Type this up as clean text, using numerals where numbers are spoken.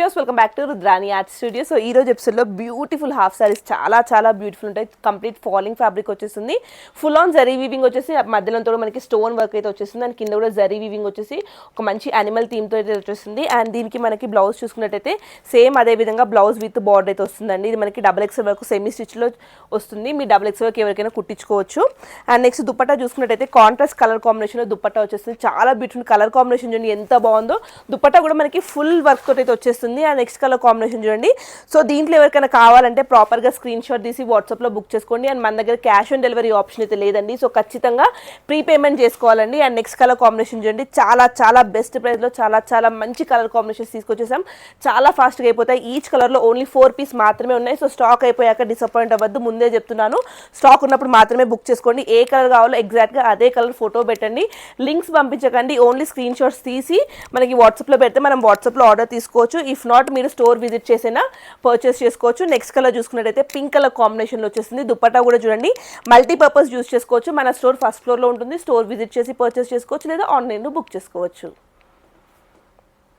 Viewers welcome back to Rudrani art studio. So ఈ రోజు ఎపిసోడ్లో బ్యూటిఫుల్ హాఫ్ సారీస్ చాలా బ్యూటిఫుల్ ఉంటాయి. కంప్లీట్ ఫాలింగ్ ఫ్యాబ్రిక్ వచ్చేస్తుంది. ఫుల్ ఆన్ జరీ వీవింగ్ వచ్చేసి మధ్యలో కూడా మనకి స్టోన్ వర్క్ అయితే వచ్చేస్తుంది. అండ్ కింద కూడా జరీ వీవింగ్ వచ్చేసి ఒక మంచి యానిమల్ థీమ్తో అయితే వచ్చేస్తుంది. అండ్ దీనికి మనకి బ్లౌజ్ చూసుకున్నట్టయితే సేమ్ అదే విధంగా బ్లౌజ్ విత్ బార్డర్ అయితే వస్తుందండి. ఇది మనకి XXL వరకు సెమీ స్టిచ్లో వస్తుంది. మీ XXL వరకు ఎవరికైనా కుట్టించుకోవచ్చు. అండ్ నెక్స్ట్ దుపట్టా చూసుకున్నట్టయితే కాంట్రాస్ట్ కలర్ కాంబినేషన్లో దుపట్టా వచ్చేస్తుంది. చాలా బ్యూటిఫుల్ కలర్ కాంబినేషన్ చూడండి ఎంత బాగుందో. దుపట్టా కూడా మనకి ఫుల్ వర్క్ తోటి అయితే వచ్చేస్తుంది. ఆ నెక్స్ట్ కలర్ కాంబినేషన్ చూడండి. సో దీంట్లో ఎవరికైనా కావాలంటే ప్రాపర్గా స్క్రీన్ షాట్ తీసి వాట్సాప్లో బుక్ చేసుకోండి. అండ్ మన దగ్గర క్యాష్ ఆన్ డెలివరీ ఆప్షన్ అయితే లేదండి. సో ఖచ్చితంగా ప్రీపేమెంట్ చేసుకోవాలండి. అండ్ నెక్స్ట్ కలర్ కాంబినేషన్ చూడండి. చాలా బెస్ట్ ప్రైస్లో చాలా మంచి కలర్ కాంబినేషన్స్ తీసుకొచ్చేసాం. చాలా ఫాస్ట్గా అయిపోతాయి. ఈచ్ కలర్లో ఓన్లీ 4 పీస్ మాత్రమే ఉన్నాయి. సో స్టాక్ అయిపోయాక డిసప్పాయింట్ అవ్వద్దు. ముందే చెప్తున్నాను, స్టాక్ ఉన్నప్పుడు మాత్రమే బుక్ చేసుకోండి. ఏ కలర్ కావాలో ఎగ్జాక్ట్గా అదే కలర్ ఫోటో పెట్టండి. లింక్స్ పంపించకండి. ఓన్లీ స్క్రీన్ షాట్స్ తీసి మనకి వాట్సాప్లో పెడితే మనం వాట్సాప్లో ఆర్డర్ తీసుకోవచ్చు. ఇఫ్ నాట్ మీరు స్టోర్ విజిట్ చేసినా పర్చేస్ చేసుకోవచ్చు. నెక్స్ట్ కలర్ చూసుకున్నట్టయితే పింక్ కలర్ కాంబినేషన్లో వచ్చేస్తుంది. దుపట్టా కూడా చూడండి మల్టీపర్పస్ యూస్ చేసుకోవచ్చు. మన స్టోర్ ఫస్ట్ ఫ్లోర్లో ఉంటుంది. స్టోర్ విజిట్ చేసి పర్చేస్ చేసుకోవచ్చు లేదా ఆన్లైన్లో బుక్ చేసుకోవచ్చు.